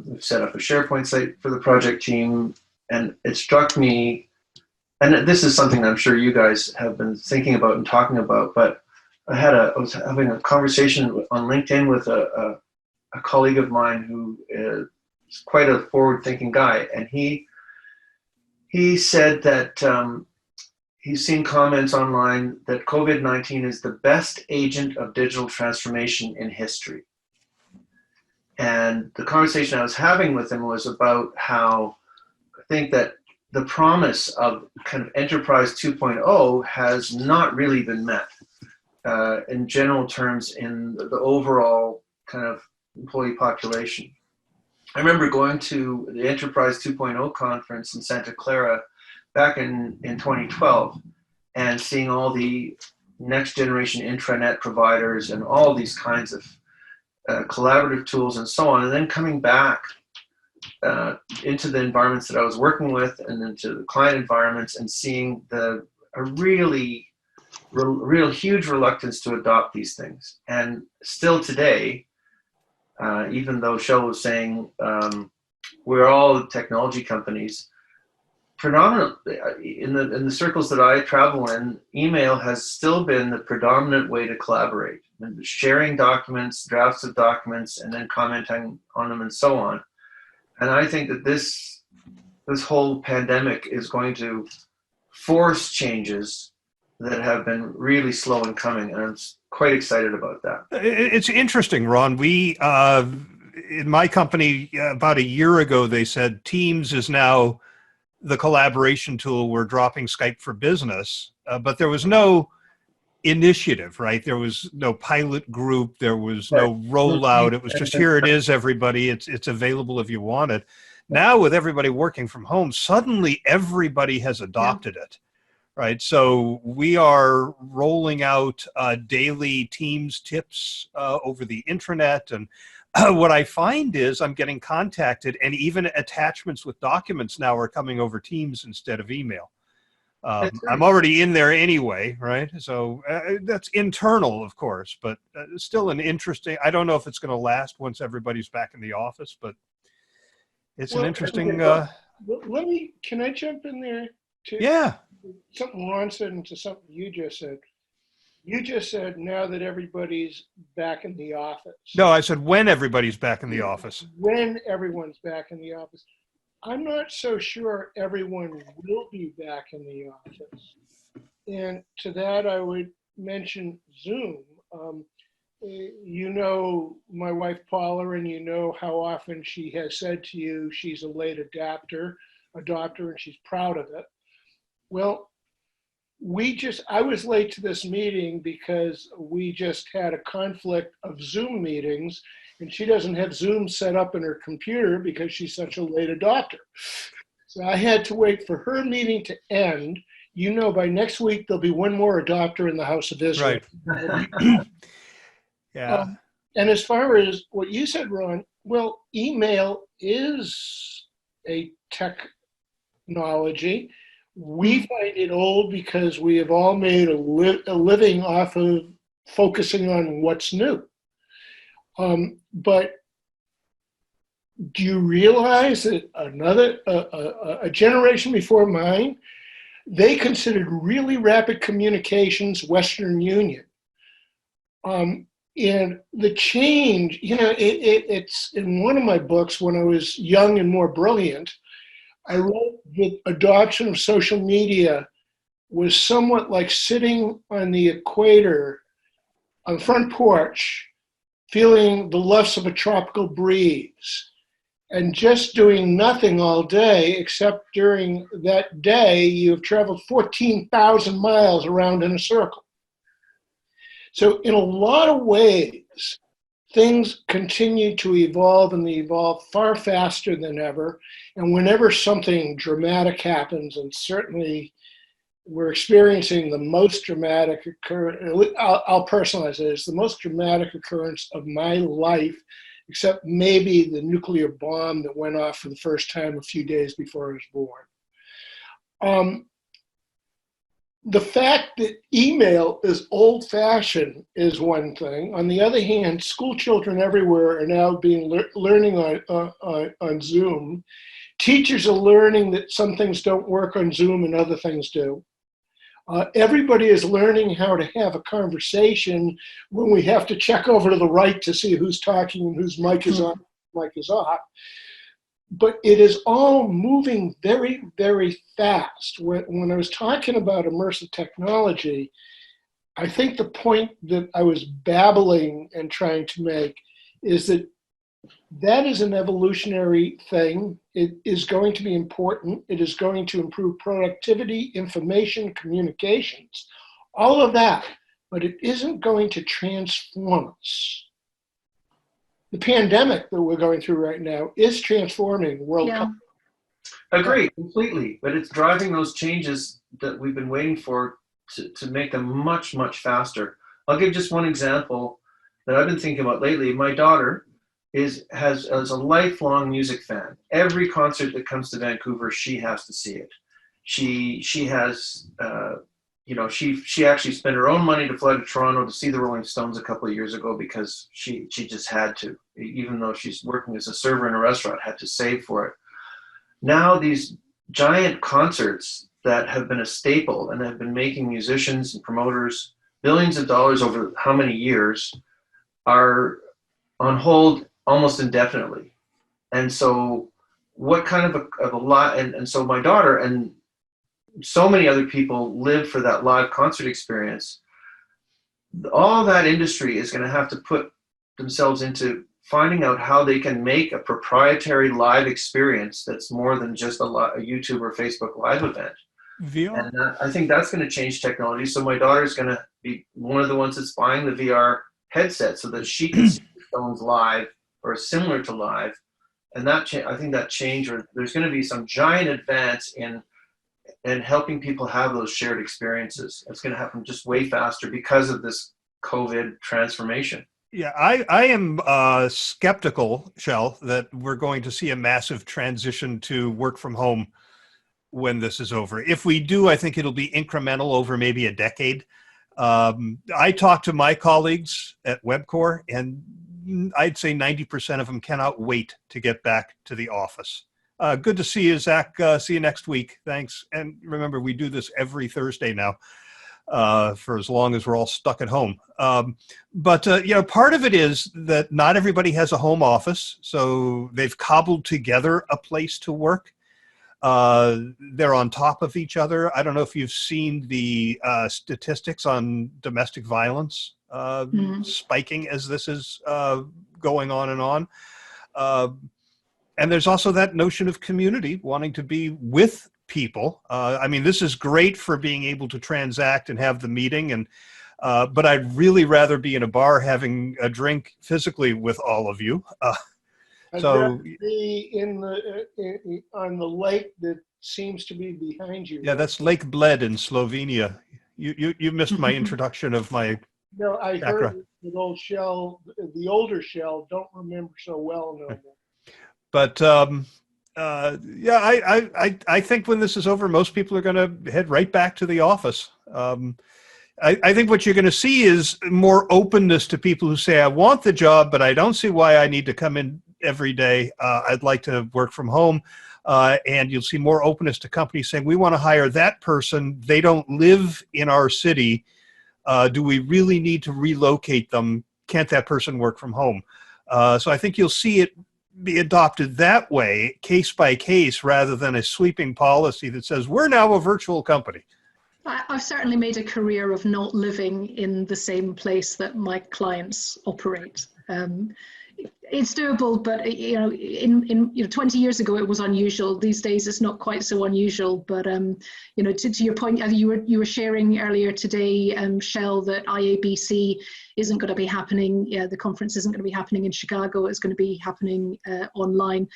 we've set up a SharePoint site for the project team. And it struck me, and this is something I'm sure you guys have been thinking about and talking about, but I was having a conversation on LinkedIn with a colleague of mine who is quite a forward-thinking guy, and he said that he's seen comments online that COVID-19 is the best agent of digital transformation in history. And the conversation I was having with him was about how I think that the promise of kind of Enterprise 2.0 has not really been met in general terms in the overall kind of employee population. I remember going to the Enterprise 2.0 conference in Santa Clara back in 2012 and seeing all the next generation intranet providers and all these kinds of collaborative tools and so on, and then coming back into the environments that I was working with and into the client environments and seeing a real huge reluctance to adopt these things. And still today, even though Shell was saying we're all technology companies, predominantly in the circles that I travel in, email has still been the predominant way to collaborate, and sharing documents, drafts of documents, and then commenting on them and so on. And I think that this whole pandemic is going to force changes that have been really slow in coming, and I'm quite excited about that. It's interesting, Ron. We, in my company, about a year ago, they said Teams is now the collaboration tool. We're dropping Skype for Business, but there was no initiative, right? There was no pilot group. There was no rollout. It was just, here it is, everybody. It's available if you want it. Now, with everybody working from home, suddenly everybody has adopted it, right? So we are rolling out daily Teams tips over the intranet. And what I find is I'm getting contacted, and even attachments with documents now are coming over Teams instead of email. I'm already in there anyway, right? So that's internal, of course, but still an interesting, I don't know if it's going to last once everybody's back in the office, but it's an interesting. Can I jump in there too? Yeah. Something Ron said into something you just said. You just said now that everybody's back in the office. No, I said when everybody's back in the office. When everyone's back in the office. I'm not so sure everyone will be back in the office. And to that, I would mention Zoom. You know my wife Paula, and you know how often she has said to you she's a late adopter, and she's proud of it. Well, I was late to this meeting because we just had a conflict of Zoom meetings, and she doesn't have Zoom set up in her computer because she's such a late adopter. So I had to wait for her meeting to end. You know, by next week, there'll be one more adopter in the House of Israel. Right. Yeah. And as far as what you said, Ron, well, email is a technology. We find it old because we have all made a living off of focusing on what's new. But do you realize that a generation before mine, they considered really rapid communications Western Union. And the change, you know, it's in one of my books when I was young and more brilliant, I wrote that adoption of social media was somewhat like sitting on the equator on the front porch, feeling the lufts of a tropical breeze, and just doing nothing all day, except during that day, you've traveled 14,000 miles around in a circle. So in a lot of ways, things continue to evolve, and they evolve far faster than ever. And whenever something dramatic happens, and certainly we're experiencing the most dramatic occurrence, I'll personalize it, it's the most dramatic occurrence of my life, except maybe the nuclear bomb that went off for the first time a few days before I was born. The fact that email is old-fashioned is one thing. On the other hand, school children everywhere are now learning on Zoom. Teachers are learning that some things don't work on Zoom and other things do. Everybody is learning how to have a conversation when we have to check over to the right to see who's talking and whose mic is on, mic is off. But it is all moving very, very fast. When I was talking about immersive technology, I think the point that I was babbling and trying to make is that that is an evolutionary thing. It is going to be important. It is going to improve productivity, information, communications, all of that, but it isn't going to transform us. The pandemic that we're going through right now is transforming world. Yeah. Agree completely, but it's driving those changes that we've been waiting for to make them much, much faster. I'll give just one example that I've been thinking about lately. My daughter is a lifelong music fan. Every concert that comes to Vancouver, she has to see it. She has she actually spent her own money to fly to Toronto to see the Rolling Stones a couple of years ago because she just had to, even though she's working as a server in a restaurant, had to save for it. Now these giant concerts that have been a staple and have been making musicians and promoters billions of dollars over how many years are on hold almost indefinitely. And so what kind of a lot, and so my daughter and so many other people live for that live concert experience. All that industry is going to have to put themselves into finding out how they can make a proprietary live experience that's more than just a YouTube or Facebook live event. VR. And I think that's going to change technology. So my daughter's going to be one of the ones that's buying the VR headset so that she can see the Stones live or similar to live. And I think that change, or there's going to be some giant advance in helping people have those shared experiences. It's going to happen just way faster because of this COVID transformation. Yeah, I am skeptical, Shell, that we're going to see a massive transition to work from home when this is over. If we do, I think it'll be incremental over maybe a decade. I talked to my colleagues at WebCore, and I'd say 90% of them cannot wait to get back to the office. Good to see you, Zach. See you next week. Thanks. And remember, we do this every Thursday now. for as long as we're all stuck at home. But part of it is that not everybody has a home office, so they've cobbled together a place to work. They're on top of each other. I don't know if you've seen the statistics on domestic violence spiking as this is going on and on. And there's also that notion of community, wanting to be with people. I mean, this is great for being able to transact and have the meeting, but I'd really rather be in a bar having a drink physically with all of you. I'd rather be on the lake that seems to be behind you. Yeah, that's Lake Bled in Slovenia. You missed my introduction of my No, I background. heard the old Shell, the older Shell, don't remember so well no more. But yeah, I think when this is over, most people are going to head right back to the office. I think what you're going to see is more openness to people who say, I want the job, but I don't see why I need to come in every day. I'd like to work from home. And you'll see more openness to companies saying, we want to hire that person. They don't live in our city. Do we really need to relocate them? Can't that person work from home? So I think you'll see it be adopted that way, case by case, rather than a sweeping policy that says, we're now a virtual company. I've certainly made a career of not living in the same place that my clients operate. It's doable, but in 20 years ago it was unusual. These days it's not quite so unusual. But to your point, you were sharing earlier today, Shell, that IABC isn't going to be happening. Yeah, the conference isn't going to be happening in Chicago. It's going to be happening online.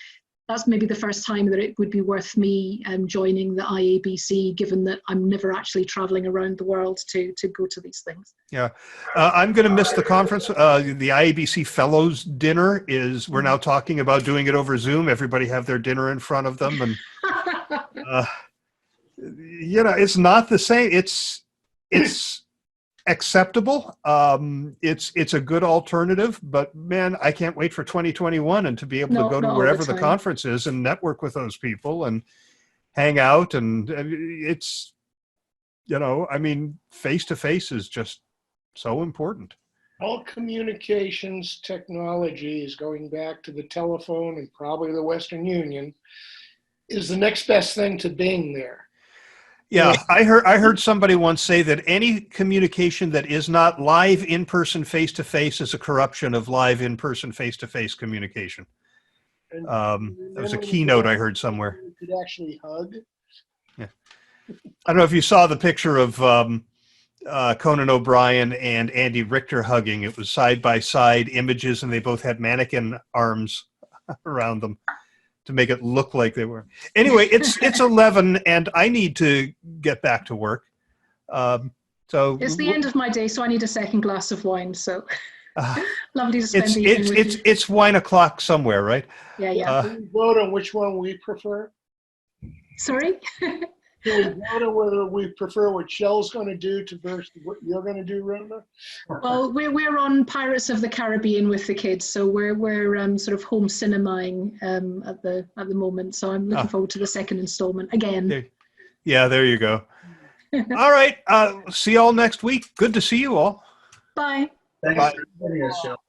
That's maybe the first time that it would be worth me joining the IABC, given that I'm never actually traveling around the world to go to these things. Yeah, I'm going to miss the conference. The IABC Fellows Dinner we're now talking about doing it over Zoom. Everybody have their dinner in front of them. And, it's not the same. It's acceptable. It's a good alternative, but man, I can't wait for 2021 and to be able to go to wherever the conference is and network with those people and hang out. And it's, face to face is just so important. All communications technology is going back to the telephone and probably the Western Union is the next best thing to being there. Yeah, I heard somebody once say that any communication that is not live in-person face-to-face is a corruption of live in-person face-to-face communication. That was a keynote I heard somewhere. You could actually hug. Yeah. I don't know if you saw the picture of Conan O'Brien and Andy Richter hugging. It was side-by-side images, and they both had mannequin arms around them to make it look like they were. Anyway, it's 11 and I need to get back to work. So it's the end of my day, so I need a second glass of wine. So lovely to spend the evening with you. It's wine o'clock somewhere, right? Yeah. Can we vote on which one we prefer? Sorry? Can we vote on whether we prefer what Shell's going to do versus what you're going to do, Rona? Well, we're on Pirates of the Caribbean with the kids, so we're sort of home cinemaing at the moment. So I'm looking forward to the second installment again. Yeah, there you go. All right, see you all next week. Good to see you all. Bye. Thanks for joining us, Shell.